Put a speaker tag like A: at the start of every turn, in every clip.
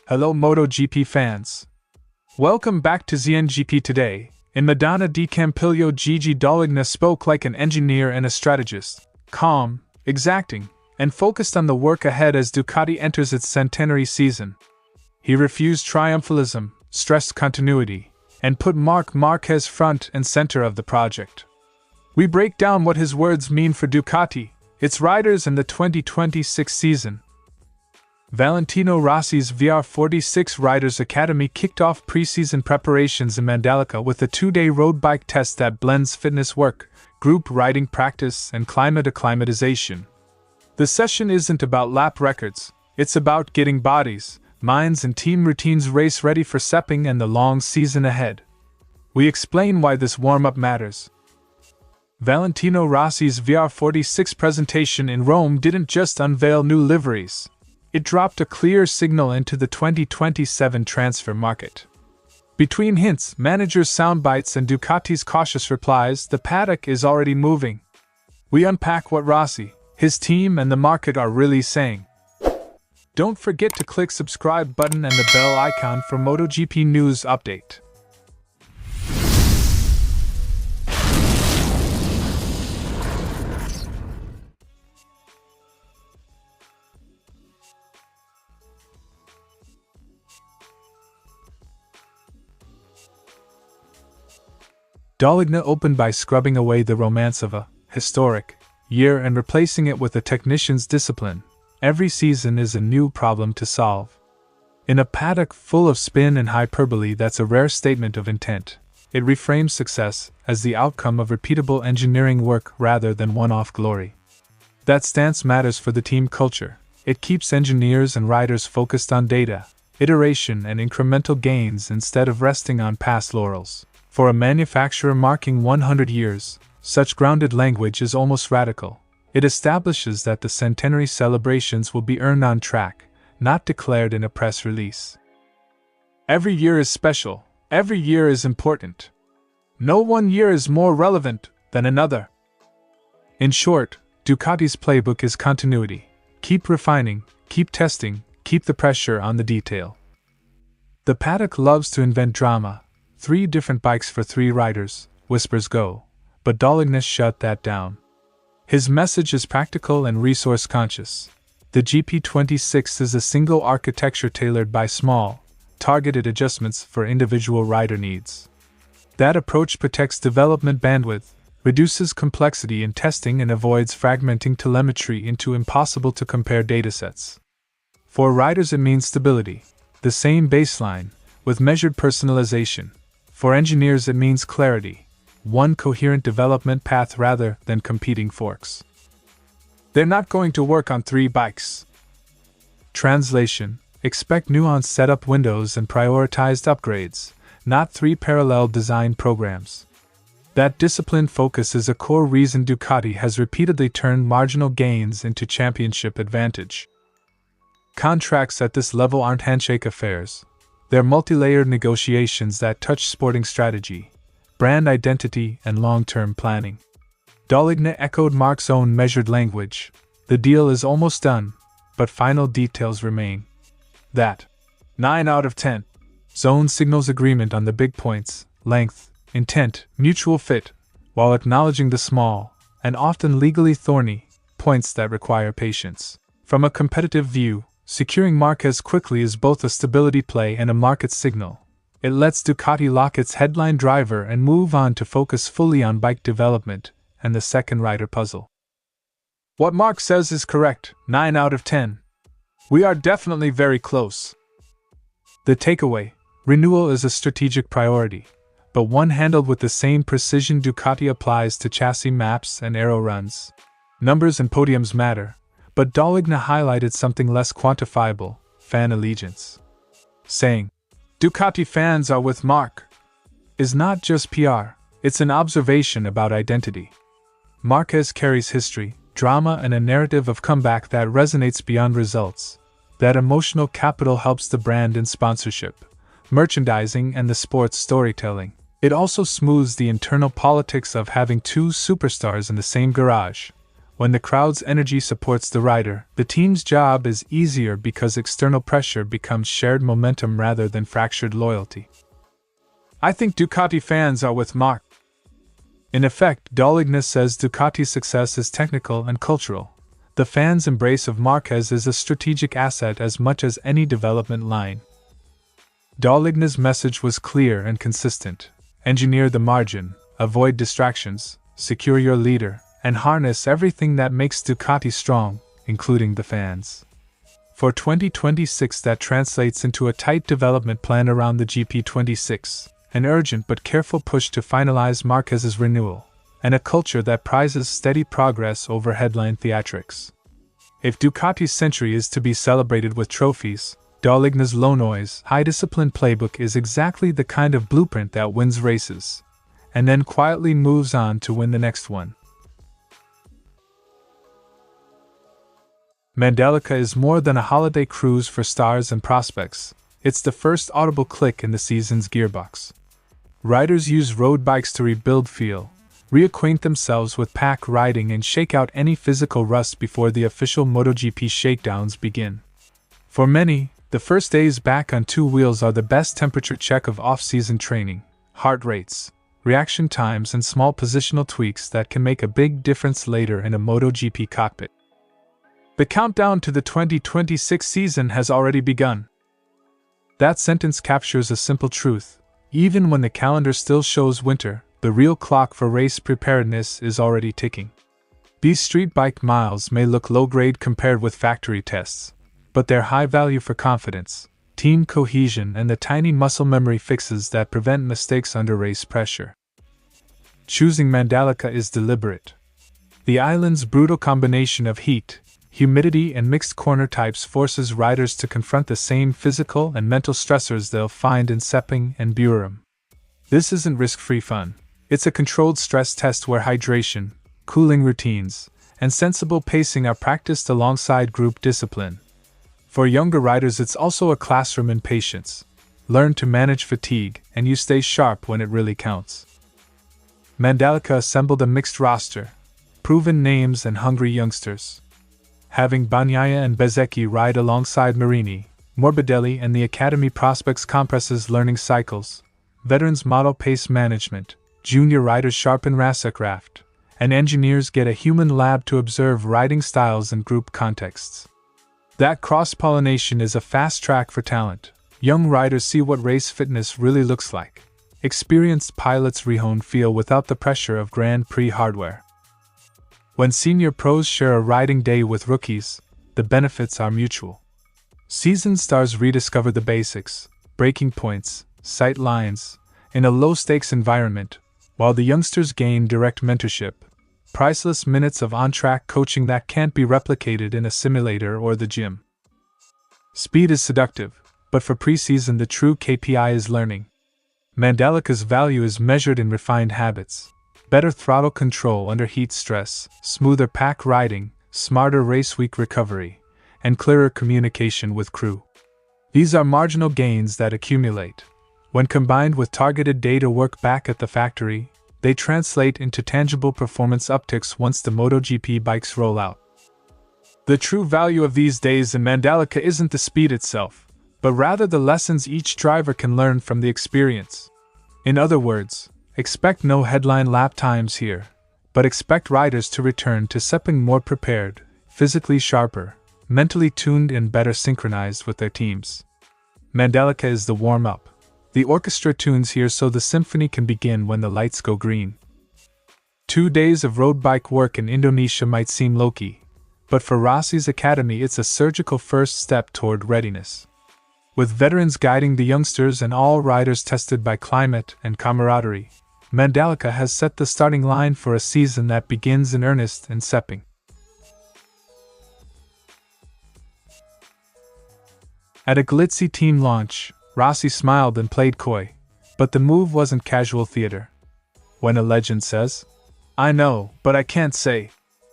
A: Hello Moto GP fans. Welcome back to ZNGP Today. In Madonna di Campiglio, Gigi Dall'Igna spoke like an engineer and a strategist, calm, exacting, and focused on the work ahead as Ducati enters its centenary season. He refused triumphalism, stressed continuity, and put Marc Márquez front and center of the project. We break down what his words mean for Ducati, its riders, and the 2026 season. Valentino Rossi's VR46 Riders Academy kicked off preseason preparations in Mandalika with a 2-day road bike test that blends fitness work, group riding practice, and climate acclimatization. The session isn't about lap records, it's about getting bodies, minds, and team routines race ready for Sepang and the long season ahead. We explain why this warm-up matters. Valentino Rossi's VR46 presentation in Rome didn't just unveil new liveries. It dropped a clear signal into the 2027 transfer market. Between hints, managers' soundbites, and Ducati's cautious replies, the paddock is already moving. We unpack what Rossi, his team, and the market are really saying. Don't forget to click subscribe button and the bell icon for MotoGP news update. Dall'Igna opened by scrubbing away the romance of a historic year and replacing it with a technician's discipline. Every season is a new problem to solve. In a paddock full of spin and hyperbole, that's a rare statement of intent. It reframes success as the outcome of repeatable engineering work rather than one-off glory. That stance matters for the team culture. It keeps engineers and riders focused on data, iteration, and incremental gains instead of resting on past laurels. For a manufacturer marking 100 years, such grounded language is almost radical. It establishes that the centenary celebrations will be earned on track, not declared in a press release. Every year is special. Every year is important. No one year is more relevant than another. In short, Ducati's playbook is continuity. Keep refining, keep testing, keep the pressure on the detail. The paddock loves to invent drama. 3 different bikes for 3 riders, whispers go, but Dall'Igna shut that down. His message is practical and resource-conscious. The GP26 is a single architecture tailored by small, targeted adjustments for individual rider needs. That approach protects development bandwidth, reduces complexity in testing, and avoids fragmenting telemetry into impossible-to-compare datasets. For riders it means stability, the same baseline, with measured personalization. For engineers it means clarity, one coherent development path rather than competing forks. They're not going to work on 3 bikes. Translation: expect nuanced setup windows and prioritized upgrades, not 3 parallel design programs. That disciplined focus is a core reason Ducati has repeatedly turned marginal gains into championship advantage. Contracts at this level aren't handshake affairs. They're multi-layered negotiations that touch sporting strategy, brand identity, and long-term planning. Dall'Igna echoed Marc's own measured language. The deal is almost done, but final details remain. That 9 out of 10 zone signals agreement on the big points: length, intent, mutual fit, while acknowledging the small, and often legally thorny, points that require patience. From a competitive view, securing Márquez quickly is both a stability play and a market signal. It lets Ducati lock its headline driver and move on to focus fully on bike development and the second rider puzzle. What Marc says is correct, 9 out of 10. We are definitely very close. The takeaway: renewal is a strategic priority, but one handled with the same precision Ducati applies to chassis maps and aero runs. Numbers and podiums matter, but Dall'Igna highlighted something less quantifiable: fan allegiance. Saying, "Ducati fans are with Marc," is not just PR, it's an observation about identity. Márquez carries history, drama, and a narrative of comeback that resonates beyond results. That emotional capital helps the brand in sponsorship, merchandising, and the sports storytelling. It also smooths the internal politics of having 2 superstars in the same garage. When the crowd's energy supports the rider, the team's job is easier because external pressure becomes shared momentum rather than fractured loyalty. I think Ducati fans are with Marc. In effect, Dall'Igna says Ducati's success is technical and cultural. The fans' embrace of Márquez is a strategic asset as much as any development line. Dall'Igna's message was clear and consistent. Engineer the margin, avoid distractions, secure your leader, and harness everything that makes Ducati strong, including the fans. For 2026, that translates into a tight development plan around the GP26, an urgent but careful push to finalize Márquez's renewal, and a culture that prizes steady progress over headline theatrics. If Ducati's century is to be celebrated with trophies, Dall'Igna's low-noise, high-discipline playbook is exactly the kind of blueprint that wins races, and then quietly moves on to win the next one. Mandalika is more than a holiday cruise for stars and prospects. It's the first audible click in the season's gearbox. Riders use road bikes to rebuild feel, reacquaint themselves with pack riding, and shake out any physical rust before the official MotoGP shakedowns begin. For many, the first days back on two wheels are the best temperature check of off-season training, heart rates, reaction times, and small positional tweaks that can make a big difference later in a MotoGP cockpit. The countdown to the 2026 season has already begun. That sentence captures a simple truth. Even when the calendar still shows winter, the real clock for race preparedness is already ticking. These street bike miles may look low-grade compared with factory tests, but they're high value for confidence, team cohesion, and the tiny muscle memory fixes that prevent mistakes under race pressure. Choosing Mandalika is deliberate. The island's brutal combination of heat, humidity, and mixed corner types forces riders to confront the same physical and mental stressors they'll find in Sepang and Buram. This isn't risk-free fun. It's a controlled stress test where hydration, cooling routines, and sensible pacing are practiced alongside group discipline. For younger riders, it's also a classroom in patience. Learn to manage fatigue, and you stay sharp when it really counts. Mandalika assembled a mixed roster, proven names and hungry youngsters. Having Bagnaia and Bezzecchi ride alongside Marini, Morbidelli, and the Academy prospects compresses learning cycles, veterans model pace management, junior riders sharpen racercraft, and engineers get a human lab to observe riding styles and group contexts. That cross-pollination is a fast track for talent. Young riders see what race fitness really looks like. Experienced pilots rehone feel without the pressure of Grand Prix hardware. When senior pros share a riding day with rookies, the benefits are mutual. Seasoned stars rediscover the basics, braking points, sight lines, in a low-stakes environment, while the youngsters gain direct mentorship, priceless minutes of on-track coaching that can't be replicated in a simulator or the gym. Speed is seductive, but for preseason the true KPI is learning. Mandalika's value is measured in refined habits. Better throttle control under heat stress, smoother pack riding, smarter race week recovery, and clearer communication with crew. These are marginal gains that accumulate. When combined with targeted data work back at the factory, they translate into tangible performance upticks once the MotoGP bikes roll out. The true value of these days in Mandalika isn't the speed itself, but rather the lessons each driver can learn from the experience. In other words, expect no headline lap times here, but expect riders to return to Sepang more prepared, physically sharper, mentally tuned, and better synchronized with their teams. Mandalika is the warm-up. The orchestra tunes here so the symphony can begin when the lights go green. 2 days of road bike work in Indonesia might seem low-key, but for Rossi's Academy it's a surgical first step toward readiness. With veterans guiding the youngsters and all riders tested by climate and camaraderie, Mandalika has set the starting line for a season that begins in earnest in Sepang. At a glitzy team launch, Rossi smiled and played coy, but the move wasn't casual theater. When a legend says, "I know, but I can't say,"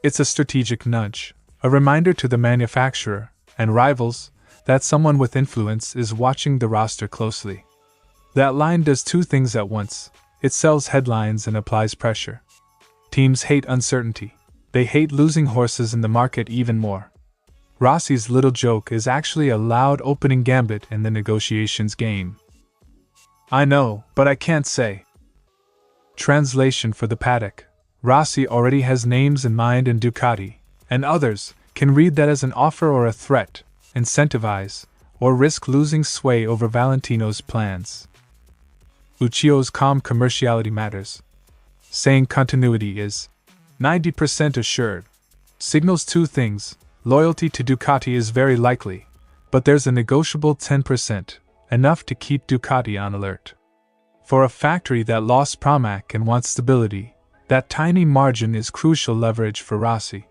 A: it's a strategic nudge, a reminder to the manufacturer and rivals that someone with influence is watching the roster closely. That line does two things at once. It sells headlines and applies pressure. Teams hate uncertainty. They hate losing horses in the market even more. Rossi's little joke is actually a loud opening gambit in the negotiations game. I know, but I can't say. Translation for the paddock. Rossi already has names in mind in Ducati, and others can read that as an offer or a threat, incentivize, or risk losing sway over Valentino's plans. Lucio's calm commerciality matters. Saying continuity is 90% assured signals two things. Loyalty to Ducati is very likely, but there's a negotiable 10%, enough to keep Ducati on alert. For a factory that lost Pramac and wants stability, that tiny margin is crucial leverage for Rossi.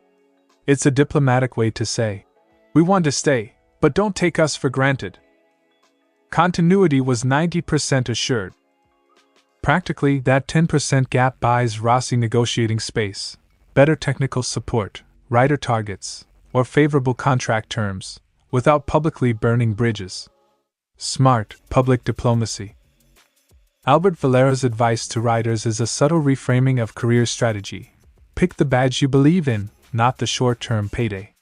A: It's a diplomatic way to say, we want to stay, but don't take us for granted. Continuity was 90% assured. Practically, that 10% gap buys Rossi negotiating space, better technical support, rider targets, or favorable contract terms, without publicly burning bridges. Smart, public diplomacy. Albert Valera's advice to riders is a subtle reframing of career strategy. Pick the badge you believe in, not the short-term payday.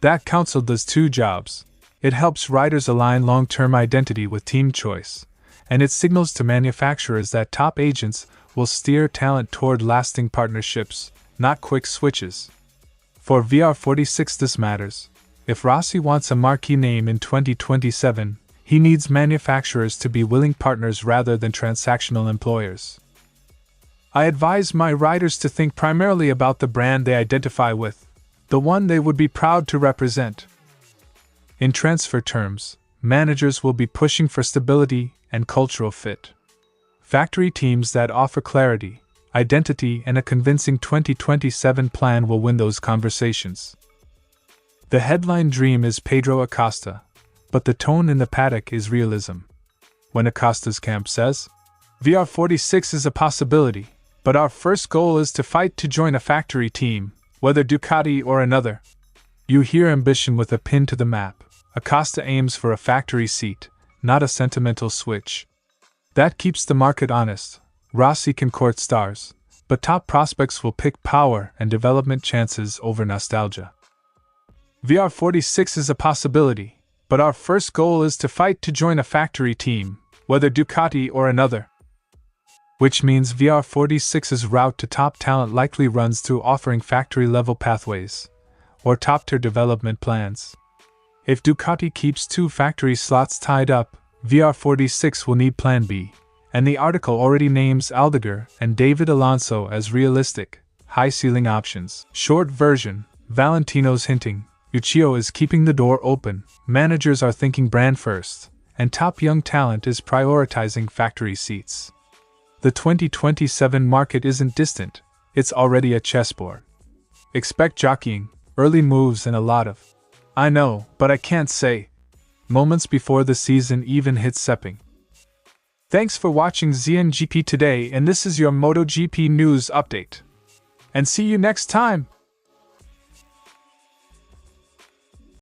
A: That counsel does two jobs. It helps riders align long-term identity with team choice, and it signals to manufacturers that top agents will steer talent toward lasting partnerships, not quick switches. For VR46 this matters. If Rossi wants a marquee name in 2027, he needs manufacturers to be willing partners rather than transactional employers. I advise my riders to think primarily about the brand they identify with, the one they would be proud to represent. In transfer terms, managers will be pushing for stability and cultural fit. Factory teams that offer clarity, identity, and a convincing 2027 plan will win those conversations. The headline dream is Pedro Acosta, but the tone in the paddock is realism. When Acosta's camp says, VR46 is a possibility, but our first goal is to fight to join a factory team, whether Ducati or another. You hear ambition with a pin to the map. Acosta aims for a factory seat, not a sentimental switch. That keeps the market honest. Rossi can court stars, but top prospects will pick power and development chances over nostalgia. VR46 is a possibility, but our first goal is to fight to join a factory team, whether Ducati or another. Which means VR46's route to top talent likely runs through offering factory-level pathways, or top-tier development plans. If Ducati keeps two factory slots tied up, VR46 will need Plan B, and the article already names Aldeguer and David Alonso as realistic, high-ceiling options. Short version, Valentino's hinting, Lucio is keeping the door open, managers are thinking brand first, and top young talent is prioritizing factory seats. The 2027 market isn't distant, it's already a chessboard. Expect jockeying, early moves, and a lot of I know, but I can't say moments before the season even hits Sepang. Thanks for watching ZNGP Today, and this is your Moto GP news update. And see you next time!